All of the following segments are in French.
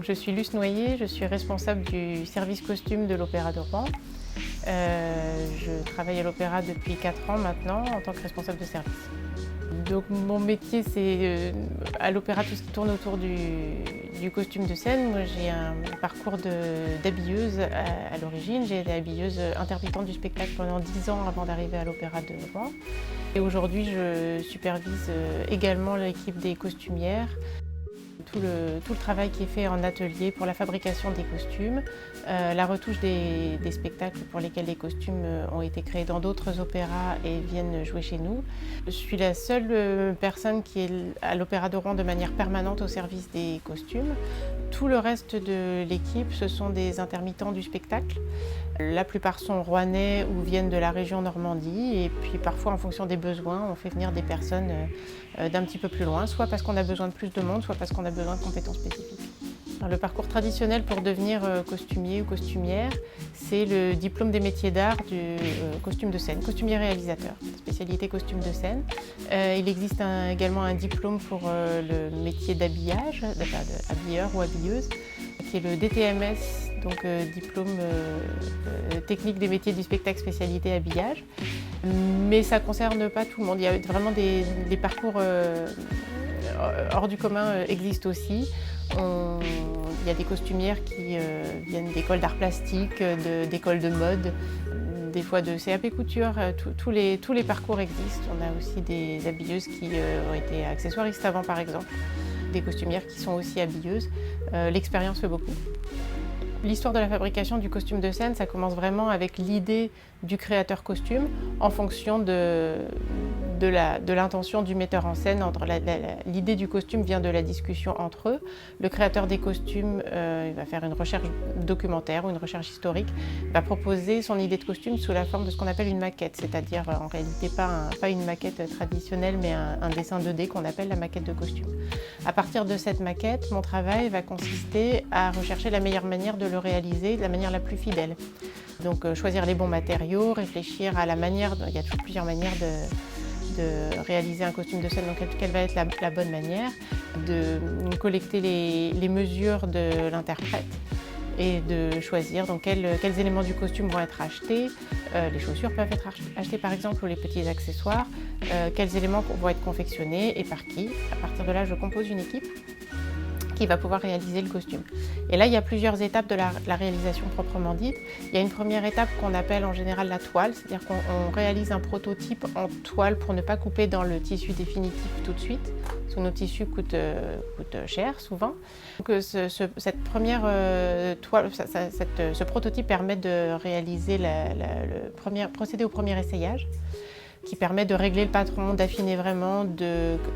je suis Luce Noyer, je suis responsable du service costume de l'Opéra de Rouen. Je travaille à l'Opéra depuis 4 ans maintenant en tant que responsable de service. Donc mon métier, c'est à l'Opéra tout ce qui tourne autour du costume de scène. Moi, j'ai un parcours d'habilleuse à l'origine. J'ai été habilleuse intermittente du spectacle pendant 10 ans avant d'arriver à l'Opéra de Rouen. Et aujourd'hui, je supervise également l'équipe des costumières. Tout le travail qui est fait en atelier pour la fabrication des costumes, la retouche des spectacles pour lesquels les costumes ont été créés dans d'autres opéras et viennent jouer chez nous. Je suis la seule personne qui est à l'Opéra de Rouen de manière permanente au service des costumes. Tout le reste de l'équipe, ce sont des intermittents du spectacle. La plupart sont rouennais ou viennent de la région Normandie et puis parfois en fonction des besoins, on fait venir des personnes d'un petit peu plus loin, soit parce qu'on a besoin de plus de monde, soit parce qu'on a besoin de compétences spécifiques. Alors, le parcours traditionnel pour devenir costumier ou costumière, c'est le diplôme des métiers d'art du costume de scène, costumier réalisateur, spécialité costume de scène. Il existe également un diplôme pour le métier d'habillage, habilleur ou habilleuse, qui est le DTMS, donc diplôme technique des métiers du spectacle spécialité habillage. Mais ça ne concerne pas tout le monde. Il y a vraiment des parcours hors du commun existent aussi. Il y a des costumières qui viennent d'écoles d'art plastique, d'écoles de mode, des fois de CAP couture, tous les parcours existent. On a aussi des habilleuses qui ont été accessoiristes avant par exemple, des costumières qui sont aussi habilleuses. L'expérience fait beaucoup. L'histoire de la fabrication du costume de scène, ça commence vraiment avec l'idée du créateur costume en fonction de l'intention du metteur en scène. L'idée du costume vient de la discussion entre eux. Le créateur des costumes il va faire une recherche documentaire ou une recherche historique, va proposer son idée de costume sous la forme de ce qu'on appelle une maquette, c'est-à-dire en réalité pas une maquette traditionnelle mais un dessin 2D qu'on appelle la maquette de costume. À partir de cette maquette, mon travail va consister à rechercher la meilleure manière de le réaliser, de la manière la plus fidèle. Donc choisir les bons matériaux, réfléchir à la manière, il y a toujours plusieurs manières de réaliser un costume de scène, donc quelle va être la bonne manière, de collecter les mesures de l'interprète et de choisir donc quels éléments du costume vont être achetés, les chaussures peuvent être achetées par exemple ou les petits accessoires, quels éléments vont être confectionnés et par qui. À partir de là, je compose une équipe qui va pouvoir réaliser le costume. Et là, il y a plusieurs étapes de la réalisation proprement dite. Il y a une première étape qu'on appelle en général la toile, c'est-à-dire qu'on réalise un prototype en toile pour ne pas couper dans le tissu définitif tout de suite, parce que nos tissus coûtent cher souvent. Donc cette première toile, ce prototype permet de réaliser procéder au premier essayage, qui permet de régler le patron, d'affiner vraiment,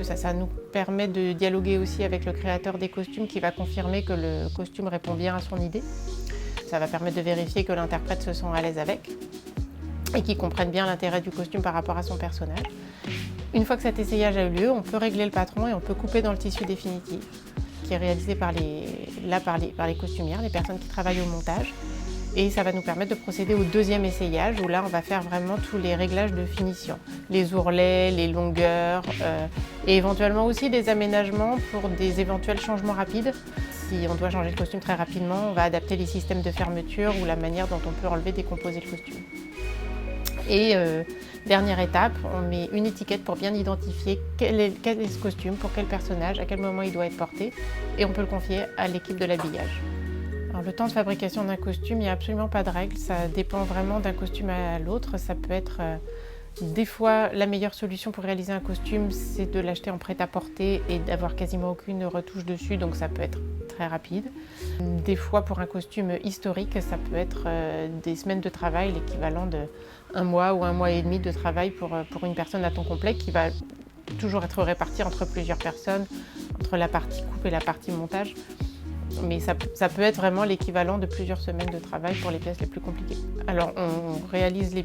ça nous permet de dialoguer aussi avec le créateur des costumes qui va confirmer que le costume répond bien à son idée. Ça va permettre de vérifier que l'interprète se sent à l'aise avec et qu'il comprenne bien l'intérêt du costume par rapport à son personnage. Une fois que cet essayage a eu lieu, on peut régler le patron et on peut couper dans le tissu définitif qui est réalisé par les costumières, les personnes qui travaillent au montage. Et ça va nous permettre de procéder au deuxième essayage où là on va faire vraiment tous les réglages de finition, les ourlets, les longueurs et éventuellement aussi des aménagements pour des éventuels changements rapides. Si on doit changer le costume très rapidement, on va adapter les systèmes de fermeture ou la manière dont on peut enlever, décomposer le costume. Et dernière étape, on met une étiquette pour bien identifier quel est ce costume, pour quel personnage, à quel moment il doit être porté et on peut le confier à l'équipe de l'habillage. Alors, le temps de fabrication d'un costume, il n'y a absolument pas de règle, ça dépend vraiment d'un costume à l'autre. Ça peut être des fois la meilleure solution pour réaliser un costume, c'est de l'acheter en prêt-à-porter et d'avoir quasiment aucune retouche dessus, donc ça peut être très rapide. Des fois pour un costume historique, ça peut être des semaines de travail, l'équivalent d'1 mois ou 1 mois et demi de travail pour une personne à temps complet qui va toujours être répartie entre plusieurs personnes, entre la partie coupe et la partie montage. Mais ça peut être vraiment l'équivalent de plusieurs semaines de travail pour les pièces les plus compliquées. Alors on réalise les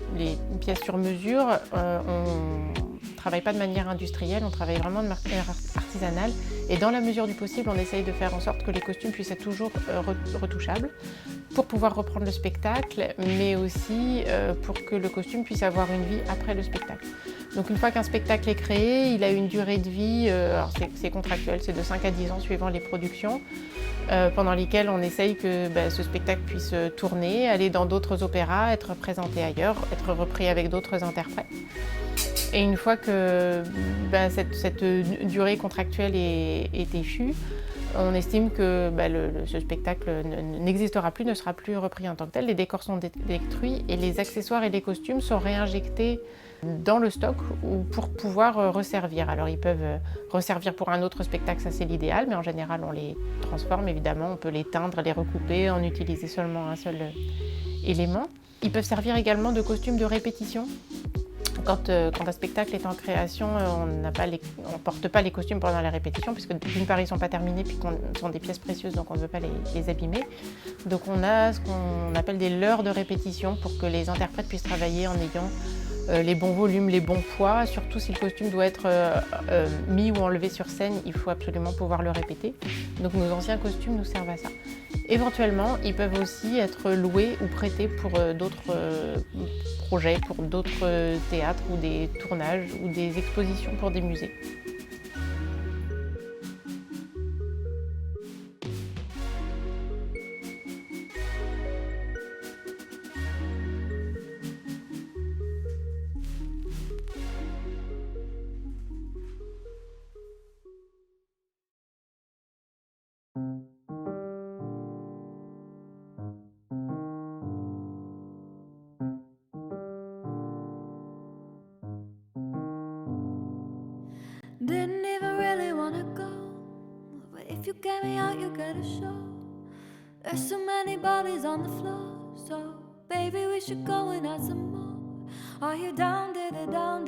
pièces sur mesure, on ne travaille pas de manière industrielle, on travaille vraiment de manière artisanale et dans la mesure du possible, on essaye de faire en sorte que les costumes puissent être toujours retouchables pour pouvoir reprendre le spectacle, mais aussi pour que le costume puisse avoir une vie après le spectacle. Donc une fois qu'un spectacle est créé, il a une durée de vie, alors c'est contractuel, c'est de 5 à 10 ans suivant les productions. pendant lesquels on essaye que ce spectacle puisse tourner, aller dans d'autres opéras, être présenté ailleurs, être repris avec d'autres interprètes. Et une fois que cette durée contractuelle est échue, on estime que ce spectacle n'existera plus, ne sera plus repris en tant que tel. Les décors sont détruits et les accessoires et les costumes sont réinjectés dans le stock pour pouvoir resservir. Alors ils peuvent resservir pour un autre spectacle, ça c'est l'idéal, mais en général on les transforme évidemment, on peut les teindre, les recouper, en utiliser seulement un seul élément. Ils peuvent servir également de costumes de répétition. Quand un spectacle est en création, on ne porte pas les costumes pendant la répétition, puisque d'une part ils ne sont pas terminés, puis ce sont des pièces précieuses, donc on ne veut pas les abîmer. Donc on a ce qu'on appelle des leurres de répétition pour que les interprètes puissent travailler en ayant les bons volumes, les bons poids. Surtout si le costume doit être mis ou enlevé sur scène, il faut absolument pouvoir le répéter. Donc nos anciens costumes nous servent à ça. Éventuellement, ils peuvent aussi être loués ou prêtés pour d'autres projets, pour d'autres théâtres ou des tournages ou des expositions pour des musées. Didn't even really wanna go, but if you get me out, you get a show. There's so many bodies on the floor, so baby, we should go and add some more. Are you down, did it down,